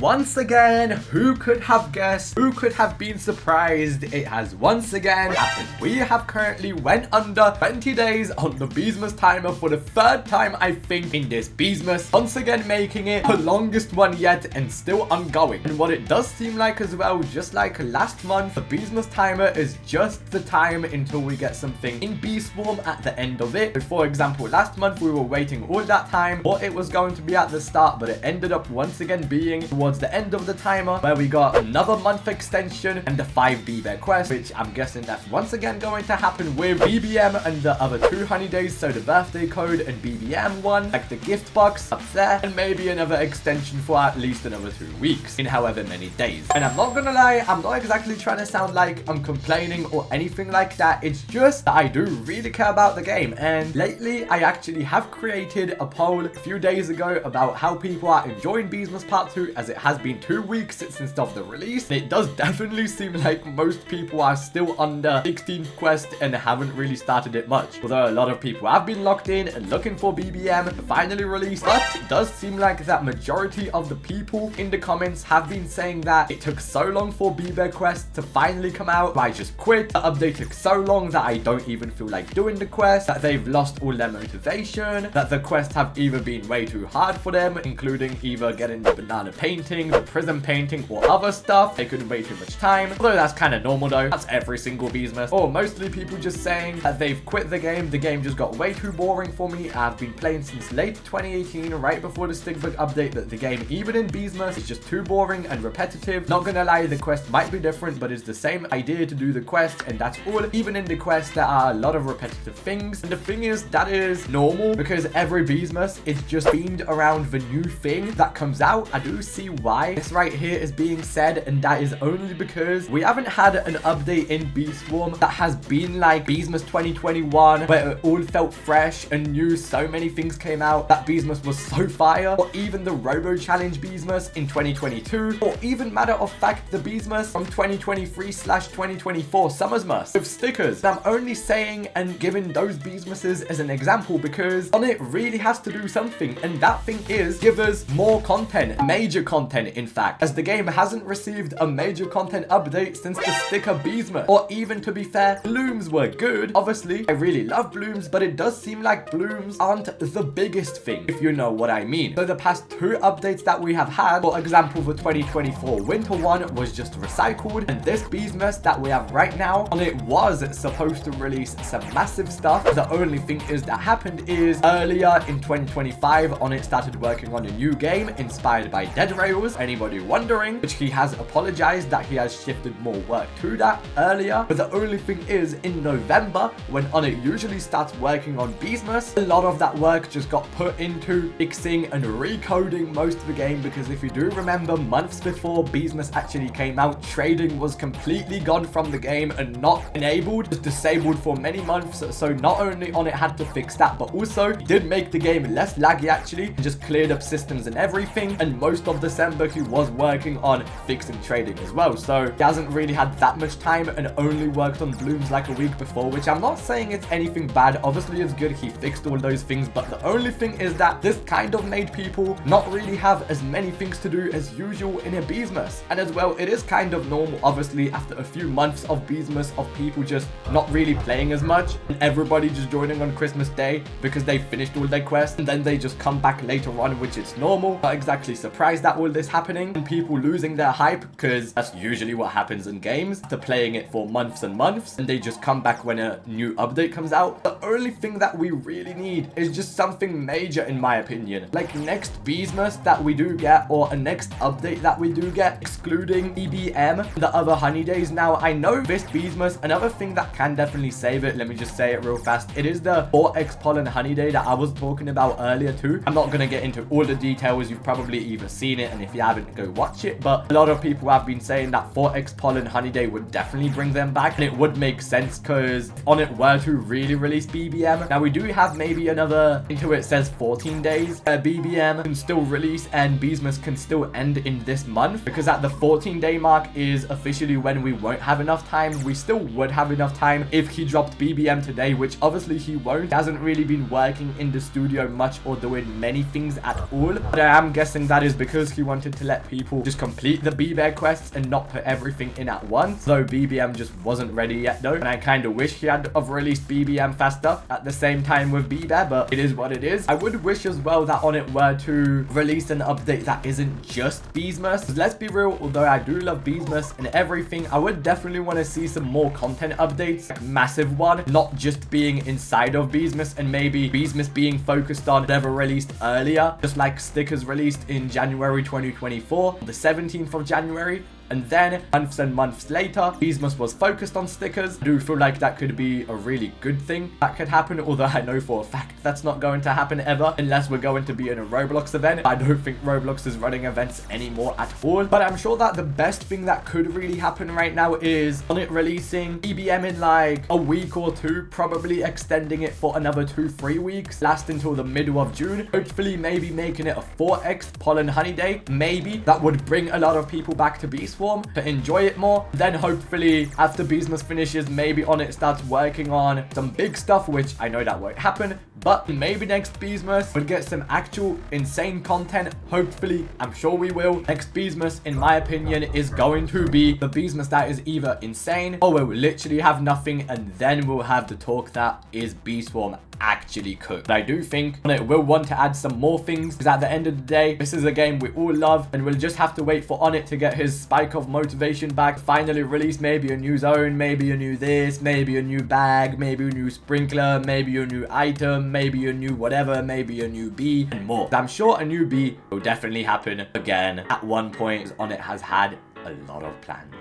once again, who could have guessed? Who could have been surprised? It has once again happened. We have currently went under 20 days on the Beesmas timer for the third time, I think, in this Beesmas. Once again, making it the longest one yet and still ongoing. And what it does seem like as well, just like last month, the Beesmas timer is just the time until we get something in Bee Swarm at the end of it. So for example, last month we were waiting all that time, thought it was going to be at the start, but it ended up once again being towards the end of the timer, where we got another month extension and the 5 Bee-Bear quest, which I'm guessing that's once again going to happen with BBM and the other 2 honey days, so the birthday code and BBM one, like the gift box up there, and maybe another extension for at least another 2 weeks in however many days. And I'm not gonna lie, I'm not exactly trying to sound like I'm complaining or anything like that. It's just that I do really care about the game, and lately I actually have created a poll a few days ago about how people are enjoying Beesmas Part 2, as it has been 2 weeks since of the release. And it does definitely seem like most people are still on the 16th quest and haven't really started it much. Although a lot of people have been locked in and looking for BBM to finally release, but it does seem like that majority of the people in the comments have been saying that it took so long for Bee-Bear quest to finally come out, I just quit. The update took so long that I don't even feel like doing the quest, that they've lost all their motivation, that the quests have either been way too hard for them, including either getting the banana painting, the prison painting, or other stuff. They couldn't wait too much time. Although that's kind of normal though. That's every single Beesmas. Or mostly people just saying that they've quit the game. The game just got way too boring for me. I've been playing since late 2018, right before the Stickbook update, that the game, even in Beesmas, is just too boring and repetitive. Not gonna lie, the quest might be different, but it's the same idea to do the quest, and that's all. Even in the quest, there are a lot of repetitive things. And the thing is, that is normal because every Beesmas is just themed around the new thing that comes out. I do see why this right here is being said, and that is only because we haven't had an update in Bee Swarm that has been like Beesmas 2021, where it all felt fresh and new. So many things came out. That Beesmas was so fire. Or even the Robo Challenge Beesmas in 2022, or even matter of fact the Beesmas from 2023/2024 Summersmas with stickers. And I'm only saying and giving those Beesmases as an example because on it really has to do something, and that thing is give us more content, major content in fact, as the game hasn't received a major content update since the sticker Beesmas. Or even, to be fair, blooms were good. Obviously I really love blooms, but it does seem like blooms aren't the biggest thing, if you know what I mean. So the past 2 updates that we have had, for example the 2024 winter one was just recycled, and this Beesmas that we have right now, on it was supposed to release some massive stuff. The only thing is that happened is earlier in 2025 on it started working on a new game inspired by Dead Rails. Anybody wondering, which he has apologized that he has shifted more work to that earlier. But the only thing is, in November, when on it usually starts working on Beesmas, a lot of that work just got put into fixing and recoding most of the game, because if you do remember, months before Beesmas actually came out, trading was completely gone from the game and not enabled, just disabled for many months. So not only on it had to fix that, but also it did make the game less laggy actually, and just cleared up systems and everything. And most of December he was working on fixing trading as well, so he hasn't really had that much time and only worked on blooms like a week before, which I'm not saying it's anything bad. Obviously it's good he fixed all those things, but the only thing is that this kind of made people not really have as many things to do as usual in a Beesmas. And as well, it is kind of normal obviously after a few months of Beesmas of people just not really playing as much and everybody just joining on Christmas Day because they finished all their quests, and then they just come back later on, which is normal. Not exactly surprised at all this happening and people losing their hype, because that's usually what happens in games after playing it for months and months, and they just come back when a new update comes out. The only thing that we really need is just something major in my opinion, like next Beesmas that we do get, or a next update that we do get, excluding EBM, the other honey days. Now I know this Beesmas, another thing that can definitely save it, let me just say it real fast, it is the 4x pollen honey day that I was talking about earlier too. I'm not gonna get into all the details, you've probably either seen it, and if you haven't, go watch it, but a lot of people have been saying that 4x pollen honey day would definitely bring them back, and it would make sense because on it were to really release BBM. Now we do have maybe another, into it says 14 days BBM can still release and Beesmas can still end in this month, because at the 14-day mark is officially when we won't have enough time. We still would have enough time if he dropped BBM today, which obviously he won't. He hasn't really been working in the studio much or doing many things at all, but I am guessing that is because he wants wanted to let people just complete the B-Bear quests and not put everything in at once. Though BBM just wasn't ready yet though, and I kind of wish he had have released BBM faster at the same time with B-Bear, but it is what it is. I would wish as well that on it were to release an update that isn't just Beesmas. Let's be real, although I do love Beesmas and everything, I would definitely want to see some more content updates, like massive one, not just being inside of Beesmas and maybe Beesmas being focused on whatever released earlier, just like stickers released in January 2024, the 17th of January. And then months and months later, Beesmas was focused on stickers. I do feel like that could be a really good thing that could happen, although I know for a fact that's not going to happen ever unless we're going to be in a Roblox event. I don't think Roblox is running events anymore at all, but I'm sure that the best thing that could really happen right now is on it releasing BBM in like a week or two, probably extending it for another 2-3 weeks, last until the middle of June. Hopefully maybe making it a 4x pollen honey day. Maybe that would bring a lot of people back to Beast Form to enjoy it more. Then hopefully after Beesmas finishes, maybe on it starts working on some big stuff, which I know that won't happen, but maybe next Beesmas would get some actual insane content. Hopefully, I'm sure we will. Next Beesmas, in my opinion, is going to be the Beesmas that is either insane or we'll literally have nothing, and then we'll have the talk that is Beast Form actually cooked. But I do think on it will want to add some more things, because at the end of the day, this is a game we all love, and we'll just have to wait for on it to get his spike of motivation back, finally release maybe a new zone, maybe a new this, maybe a new bag, maybe a new sprinkler, maybe a new item, maybe a new whatever, maybe a new bee, and more. I'm sure a new bee will definitely happen again at one point, on it has had a lot of plans.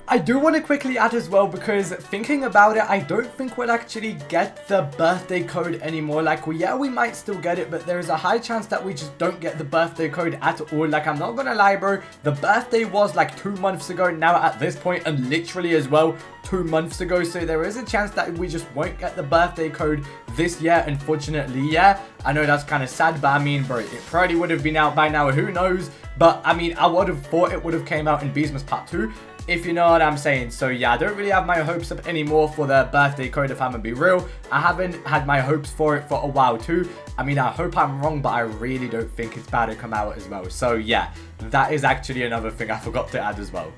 I do want to quickly add as well, because thinking about it, I don't think we'll actually get the birthday code anymore. Like, well, yeah, we might still get it, but there is a high chance that we just don't get the birthday code at all. Like, I'm not gonna lie, bro, the birthday was like 2 months ago now at this point, and literally as well 2 months ago, so there is a chance that we just won't get the birthday code this year, unfortunately. Yeah, I know that's kind of sad, but I mean, bro, it probably would have been out by now, who knows. But I mean, I would have thought it would have came out in Beesmas Part 2, if you know what I'm saying. So yeah, I don't really have my hopes up anymore for the birthday code, if I'm gonna be real. I haven't had my hopes for it for a while too. I mean, I hope I'm wrong, but I really don't think it's about to come out as well. So yeah, that is actually another thing I forgot to add as well.